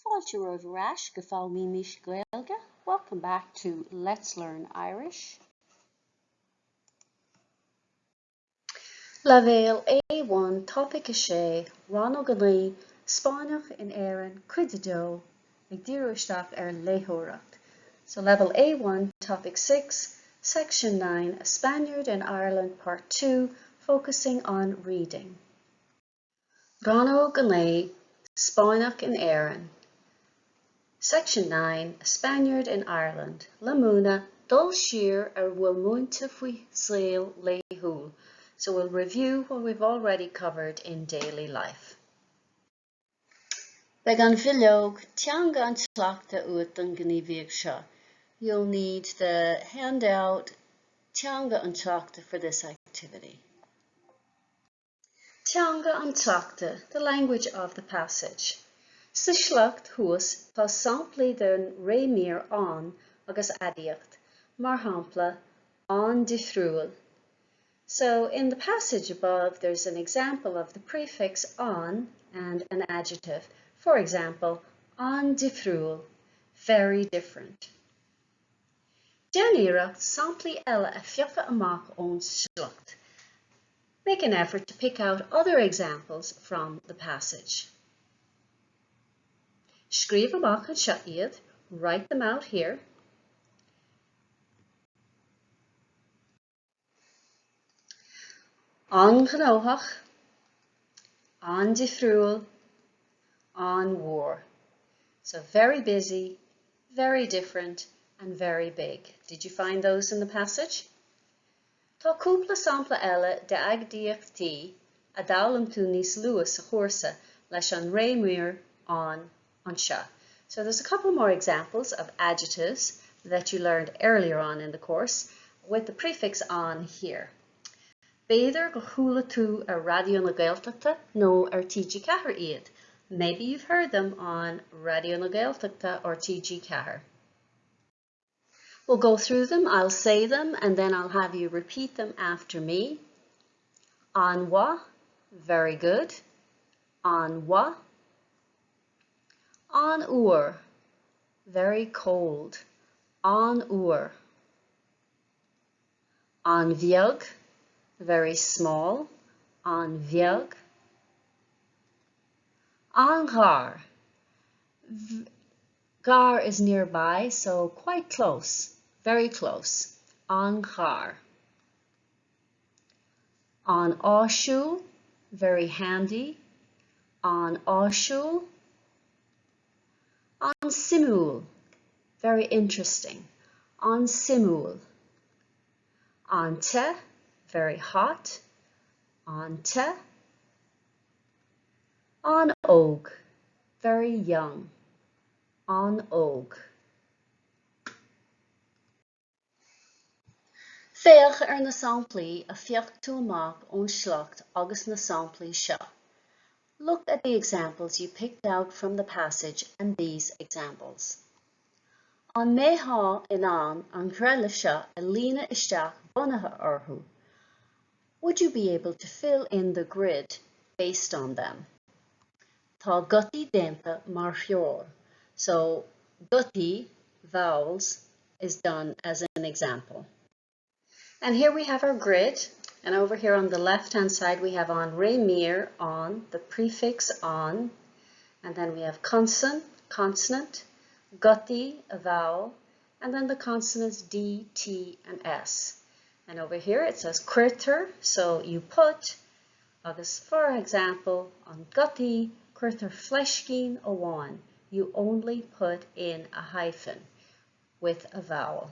Fáilte Gaeilge. Welcome back to Let's Learn Irish. Laethuil A1 topic is Rannóg Spáinneach in Éirinn Cuid Léitheoireacht Léitheoireacht. So level A1 topic 6 section 9 A Spaniard in Ireland part 2 focusing on reading. Rannóg Spáinneach in Éirinn. Section 9, A Spaniard in Ireland. Lamuna, dul siar bhfuil muinte faoi Saol Laethuil. So we'll review what we've already covered in daily life. Beag an bhilog, teanga an tleachta uat an gníomhaíoch seo. You'll need the handout teanga an tleachta for this activity. Teanga an tleachta, the language of the passage. Sa sleacht thuas tá samplaí den réimír an agus adíocht, mar hampla an difriúil. So in the passage above, there's an example of the prefix an and an adjective. For example, an difriúil, very different. Déanaíocht samplaí eile a fiocha amach ón sleacht. Make an effort to pick out other examples from the passage. Scríobh amach an seo iad, write them out here. An gnóthach, an difriúil, an mhór. So very busy, very different, and very big. Did you find those in the passage? Tá cúpla sampla eile de agdíochtaí a dtabhailm tú níos luas a chóirsa leis an réimír an seo. So there's a couple more examples of adjectives that you learned earlier on in the course with the prefix an here. Beidir go chúla tú a radio na Gaeltachta nó ar TG Cahar iad. Maybe you've heard them on Radio na Gaeltachta or TG Cahar. We'll go through them, I'll say them, and then I'll have you repeat them after me. An wa, very good. An wa. An uair, very cold. An uair. An bheag, very small. An bheag. An ghar. Gar is nearby, so quite close, very close. An ghar. An áisiúil, very handy. An áisiúil. An simúil, very interesting. An simúil. An te, very hot. An te. An óg, very young. An óg. Féach ar na samplaí a fiocht tú amach ón sleacht agus na samplaí seo. Look at the examples you picked out from the passage and these examples. An méthá in an ghreile seo a líne isteach bunatha orthu. Would you be able to fill in the grid based on them? Tá gutaí déanta mar feor. So gutaí, vowels, is done as an example. And here we have our grid. And over here on the left-hand side, we have an réimír an, the prefix an, and then we have consonant, gutaí, a vowel, and then the consonants D, T, and S. And over here it says cuirtear, so you put, for example, on gutaí, cuirtear fleiscín óháin, you only put in a hyphen with a vowel.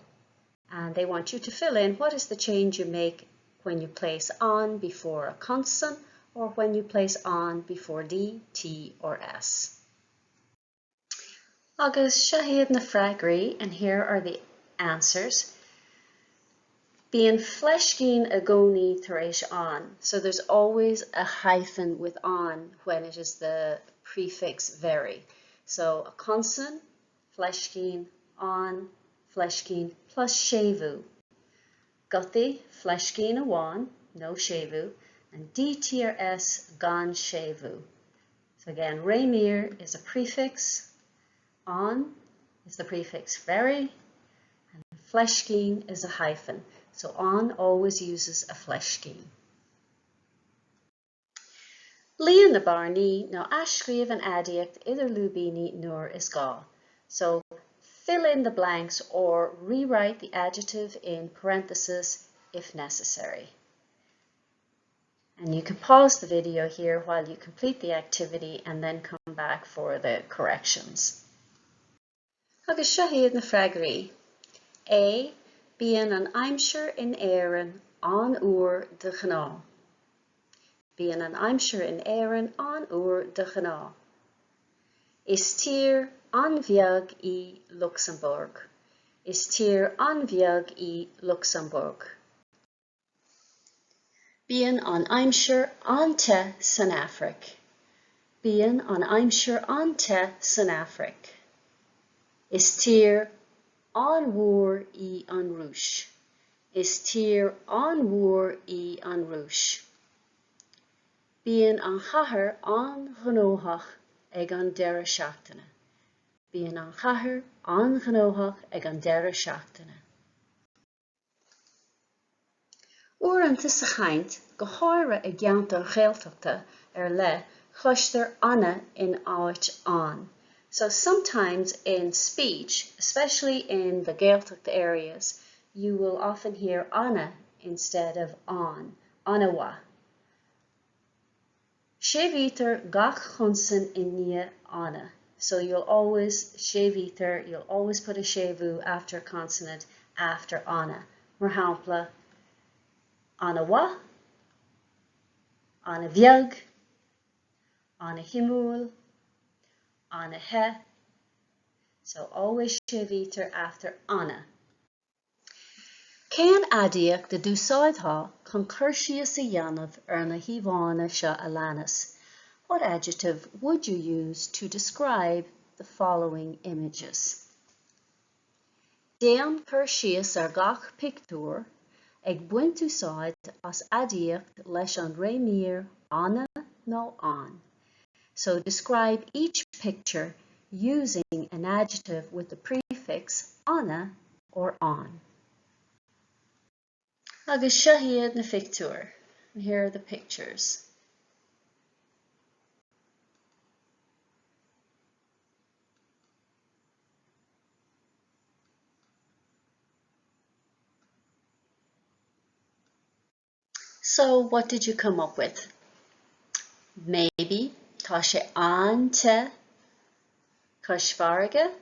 And they want you to fill in what is the change you make when you place an before a consonant or when you place an before D, T, or S. Agus shahid na fragri, and here are the answers. Bíonn fleiscín a gcónaí tar éis an. So there's always a hyphen with an when it is the prefix very. So a consonant, fleiscín, an, fleiscín, plus séimhiú. Gutaí, fleiscín amháin, no séimhiú, and D, T, or S, gan séimhiú. So again, réimír is a prefix, On is the prefix very, and fleiscín is a hyphen. So on always uses a fleiscín. Líon na barnaí ná aiscríomh an adiacht idir lúbíní nuair is gá. So fill in the blanks or rewrite the adjective in parentheses if necessary. And you can pause the video here while you complete the activity and then come back for the corrections. Agus seo na freagaí. A. Bíonn an aimsir in Éirinn an uair de ghná. Bíonn an aimsir in Éirinn an uair de ghná. Is tír an bheag í Luxembourg. Is tír an bheag í Luxembourg. Bíonn an aimsir an te san Afric. Bíonn an aimsir an te san Afric. Is tír an mhór í an rúis. Is tír an mhór í an rúis. Bíonn an chathair an ghnáthach ag an deireadh seachtaine. Bíonn an chathair an ghnáthach ag an deireadh seachtaine. Uaireanta sa chaint go háire ag geantar Gaeltachta le chluistear anna in áit an. So sometimes in speech, especially in the Gaeltacht areas, you will often hear anna instead of an, anawa. Sévítar gach chunsan in nia anna. So you'll always, sévítar, you'll always put a sévu after a consonant after anna. Mar hampla, anawa, ana bheag, ana himúil, ana he. So always sévítar after anna. Cén adiacht de úsáid chun chuirsíos a dhéanamh na híomhána seo a leanas. What adjective would you use to describe the following images? Déan chuirsíos gach pictiúr ag buint úsáid as adiacht leis an réimír anna nó an. So describe each picture using an adjective with the prefix anna or an. Agus seo hiad na pictiúr. And here are the pictures. So what did you come up with? Maybe tá sé an te closamhairc.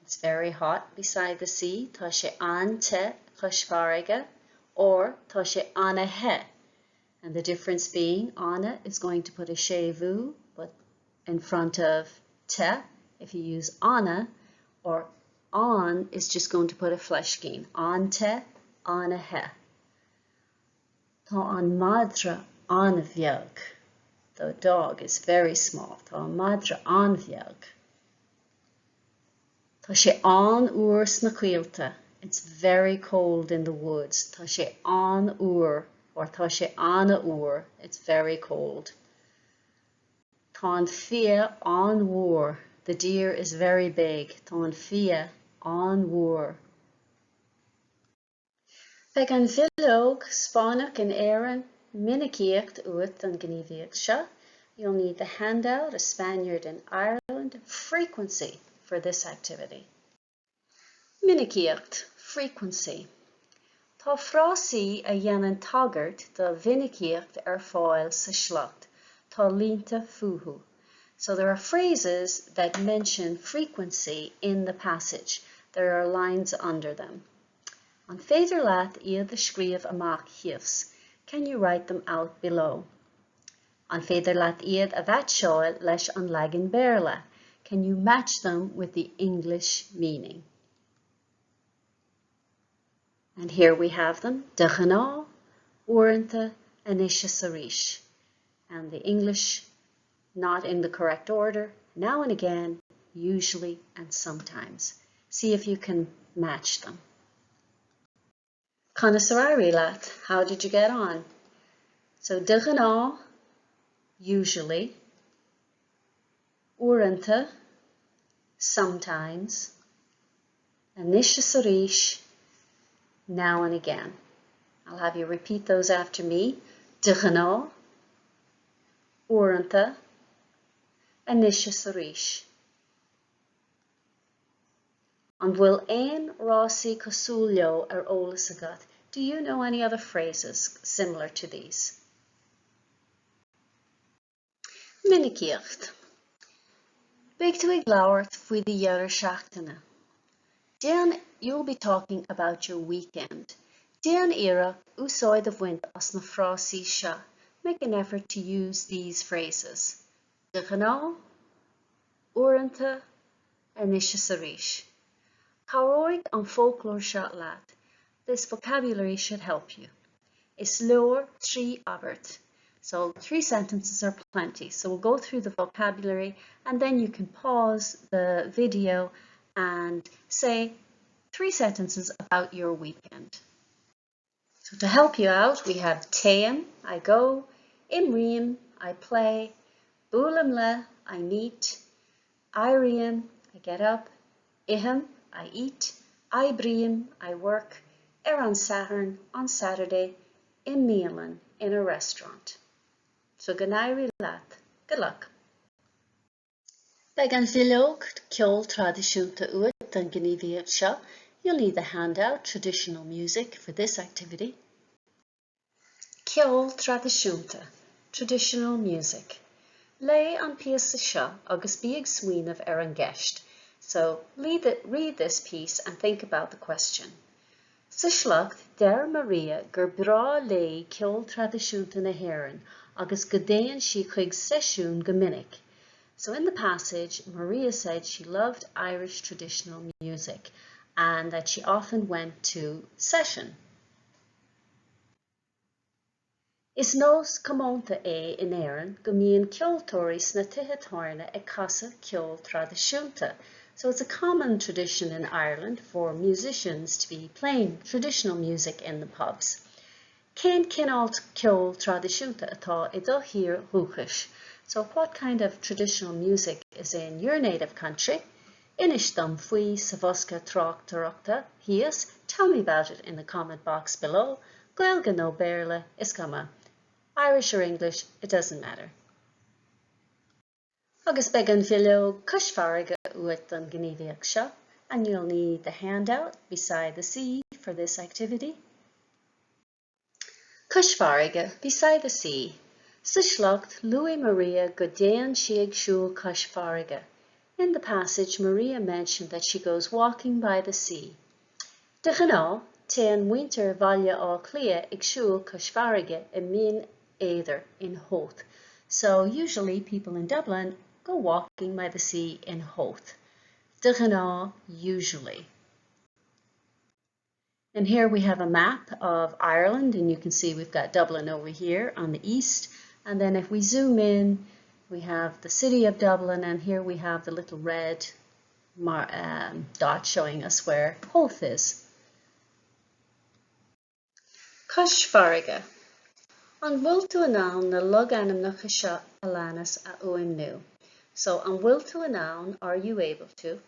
It's very hot beside the sea. Tá sé an te closamhairc. Or tá sé anna he. And the difference being anna is going to put a sévu but in front of te if you use anna, or an is just going to put a fleiscín. An te, anna he. Tá an madra an bheag. The dog is very small. Tá an madra an bheag. Tá sé an uair sna cuialta. It's very cold in the woods. Tá sé an uair, or tá sé anna uair. It's very cold. Tá an fia an mhór. The deer is very big. Tá an fia an mhór. Bheadh an bhilóg Spáinneach in Éirinn minicíocht uait an gníomhaíocht seo. You'll need the handout, a Spaniard in Ireland, frequency for this activity. Minicíocht, frequency. Tá frásaí a dhéanann thabhairt do mhinicíocht fáil sa sleacht. Tá línta fuhu. So there are phrases that mention frequency in the passage. There are lines under them. An féidir leat iad a scríomh amach thios. Can you write them out below? An féidir leat iad a bheith seáil leis an leagan béarla. Can you match them with the English meaning? And here we have them. De ghná, uaireanta, anisce sa ríis. And the English not in the correct order, now and again, usually and sometimes. See if you can match them. Conasarari lat, how did you get on? So de ghná, usually, uaireanta, sometimes, anisha sarish, now and again. I'll have you repeat those after me. Dichanó, uaireanta, anisha sarish. An bhfuil aon rásaí cosúil leo ar eolas agat. Do you know any other phrases similar to these? Miniceocht. Big to ag labhairt faoi the dhearadh seachtaine. Dan, you'll be talking about your weekend. Dan éire úsáid a bhaint as na phrásaí seo. Make an effort to use these phrases. Dichanó, uaireanta, anisha sarish. Caróig an folklór seo leat. This vocabulary should help you. Is leor trí thabhairt. So 3 sentences are plenty. So we'll go through the vocabulary and then you can pause the video and say 3 sentences about your weekend. So to help you out, we have téim, I go, imriam, I play, bualam le, I meet, Éirinn, I get up, ihim, I eat, ibriam, I work, an Saturn, on Saturday, in Míle, in a restaurant. So ganairi lat. Good luck. Beag an bhuileog ceol tradiisiúnta uait an gníomhaíocht seo. You'll need the handout, traditional music, for this activity. Ceol tradiisiúnta, traditional music. Lé an piasa seo agus bíag suíomh ar an gceist. So read this piece and think about the question. Sa shlacht der Maria gur bra lé ceol tradiisiúnta na Éirinn agus go déann she chuig seisiún go minic. So in the passage, Maria said she loved Irish traditional music and that she often went to session. Is nós comónta in Éirinn go mbíonn ceoltóirí sna tithe ag casa ceol tradiisiúnta. So it's a common tradition in Ireland for musicians to be playing traditional music in the pubs. Cén cinállt ceol tradiisiúnta atá I do hír dhúchais. So what kind of traditional music is in your native country? Inis dom faoi sa bhosca tráchtareachta híos. Tell me about it in the comment box below. Gaeilge nó béarla is gama. Irish or English, it doesn't matter. Agus beag an bhuileog cosmhairge uait an gníomhaíocht seo, and you'll need the handout beside the sea for this activity. Cosmhairge, beside the sea. Sa shlacht Louis Maria go déann she ag siúl cosmhairge. In the passage, Maria mentioned that she goes walking by the sea. Dichanó, té an muintir bhaile á clia ag siúl cosmhairge I mean either in Howth. So usually people in Dublin go walking by the sea in Howth. Dichanó, usually. And here we have a map of Ireland, and you can see we've got Dublin over here on the east. And then if we zoom in, we have the city of Dublin, and here we have the little red dot showing us where Howth is. Cosmhairge. An bhfuil tú anán na loganimneacha seo a leanas a uaimniú. So an bhfuil tú anán, are you able to?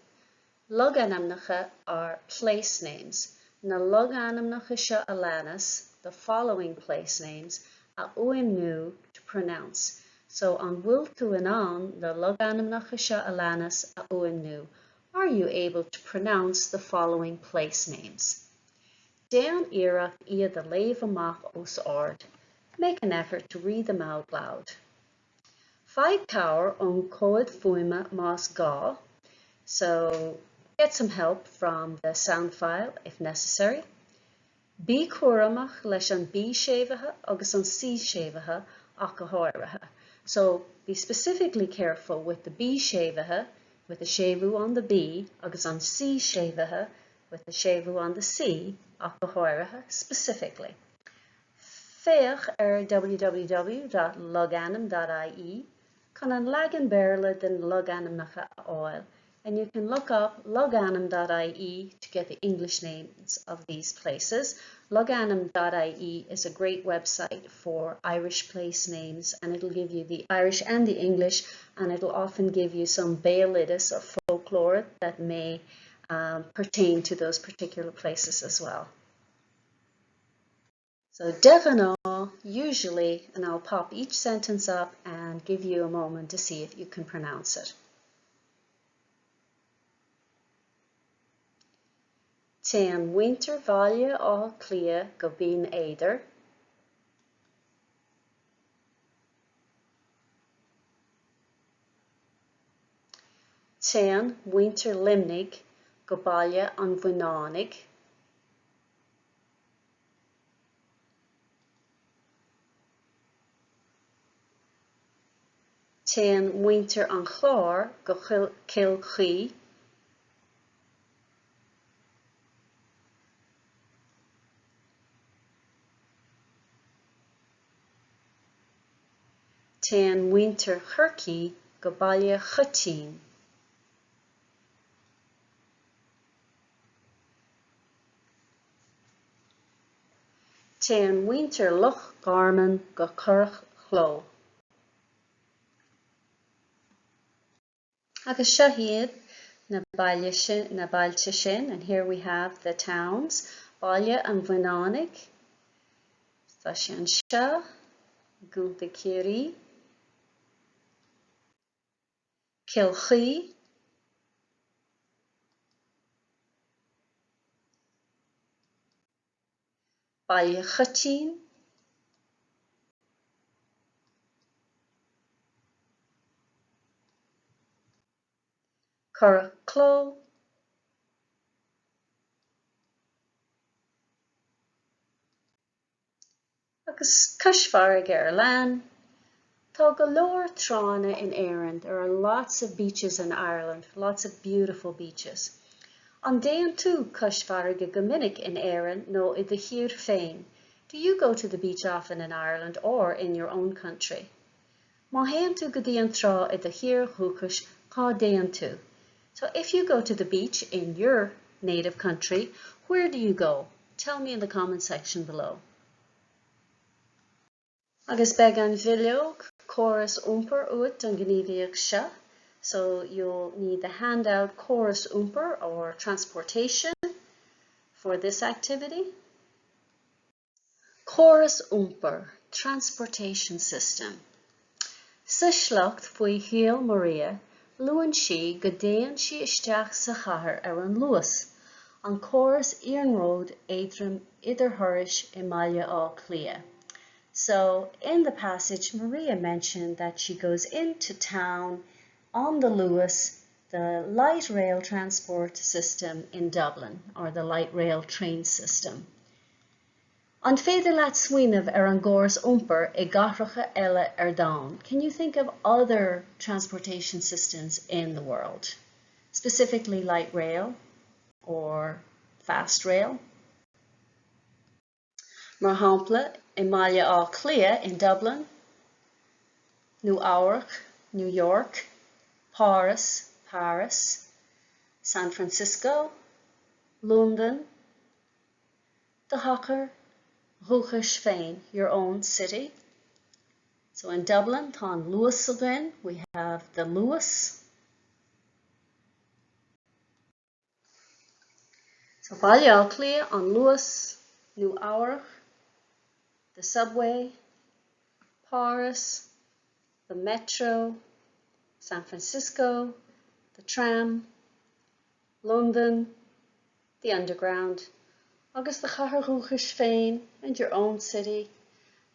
Loganimneacha are place names. Na loganimneacha seo a leanas, the following place names, a uaimniú to pronounce. So an bhfuil tú anán na loganimneacha seo a leanas a uaimniú. Are you able to pronounce the following place names? Dan iarracht iad the léamh amach os ard. Make an effort to read them out loud. Five power on Cuid fuima mas ga. So get some help from the sound file if necessary. Bí cuaramach leis an bí séimithe agus an sí séimithe ach go háirithe. So be specifically careful with the bí séimithe, with the séimú on the bí, agus an sí séimithe, with the séimú on the sí ach go háirithe specifically. Féach www.loganim.ie can an lagan béarla den loganimneacha áil and you can look up loganum.ie to get the English names of these places. Loganum.ie is a great website for Irish place names, and it'll give you the Irish and the English, and it'll often give you some béalidis or folklore that may pertain to those particular places as well. So Devanagh, usually, and I'll pop each sentence up and give you a moment to see if you can pronounce it. Téan winter bhaile á clia go bín éidir. Téan winter limnig go baile an bhunánig. Téan winter an chlár go cilchí. Téan winter churcí go baile chutín. Téan winter loch garman go curch chló. Agus shahiad na bailte sin, and here we have the towns. Baile an bhunánig, tá sé an seo, Gúnta Céirí, Cilchí, Baile Chutín, Currach Cló, agus Cushfarag ar Lan. Tá go leor trána in Éirinn. There are lots of beaches in Ireland, lots of beautiful beaches. An déan tú Cushfarag go minic in Éirinn nó I the hir féin. Do you go to the beach often in Ireland or in your own country? Má héan tú go dtíon trá I the hir chúchas cá déan tú. So if you go to the beach in your native country, where do you go? Tell me in the comment section below. Agus beg an bhilioch chorus umper uit an gníomhaíoch seo. So you'll need the handout chorus umper or transportation for this activity. Chorus umper, transportation system. Sa shlocht faoi Hill Maria, luan si go déan si isteach sa chathair ar an luas. An chorus Éirinn Road éadrom idirthurais I Míle á Clia. So in the passage, Maria mentioned that she goes into town on the Luas, the light rail transport system in Dublin, or the light rail train system. An féidir leat suíomh ar an gcóras umper I gathracha eile ar domhan. Can you think of other transportation systems in the world? Specifically light rail or fast rail? Mar shampla, I Míle á Clia in Dublin, New York, Paris, San Francisco, London, the Hocker, Rúchas féin, your own city. So in Dublin, tá an Luas again, we have the Luas. So Baile á Clia an Luas, New York, the subway, Paris, the metro, San Francisco, the tram, London, the underground, agus the chathair Rúchas féin, and your own city.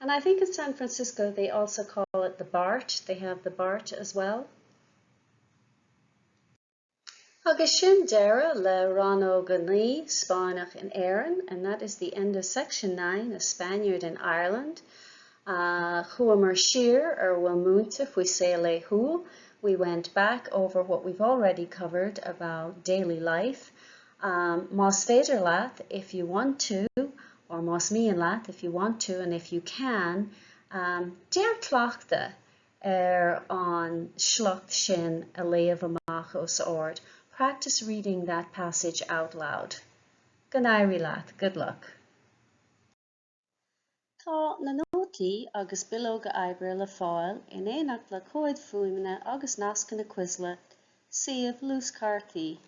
And I think in San Francisco they also call it the BART. They have the BART as well. Agus sin deire le Rannóg Spáinneach in Éirinn, and that is the end of section 9, a Spaniard in Ireland. Chuamar Shear or Wilmunta fwy say Laethuil. We went back over what we've already covered about daily life. Más féidir leat, if you want to, or más mian leat, if you want to, and if you can, deir tlachta on Shlocht Shin a Léamh Amach os Ord. Practice reading that passage out loud. Ganairi Lath, good luck. Tá na nótaí agus bilóg a oibre le fáil in éineacht le Cuid fuaimne agus nasca na cuisle, suíomh lúscartaí.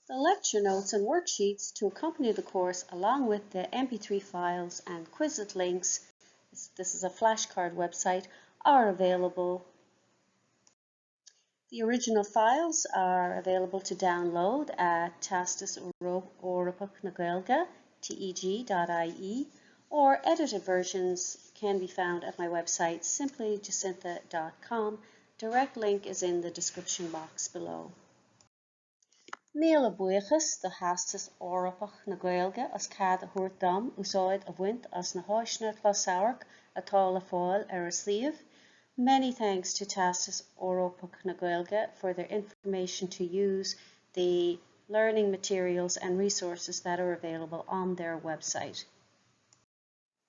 The lecture notes and worksheets to accompany the course along with the MP3 files and Quizlet links, this is a flashcard website, are available. The original files are available to download at Theastas Eorpach na Gaeilge, teg.ie, or edited versions can be found at my website, simplyjacintha.com. Direct link is in the description box below. Míle buíochas the Theastas Eorpach na Gaeilge as cead a thabhairt dom úsáid a bhaint as na háiseanna closamhairc atá le fáil ar a suíomh. Many thanks to Theastas Eorpach na Gaeilge for their information to use, the learning materials and resources that are available on their website.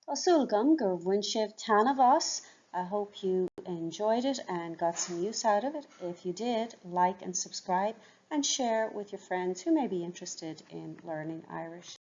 Tásúlgam gur bhain sibh tanna bhas. I hope you enjoyed it and got some use out of it. If you did, like and subscribe and share with your friends who may be interested in learning Irish.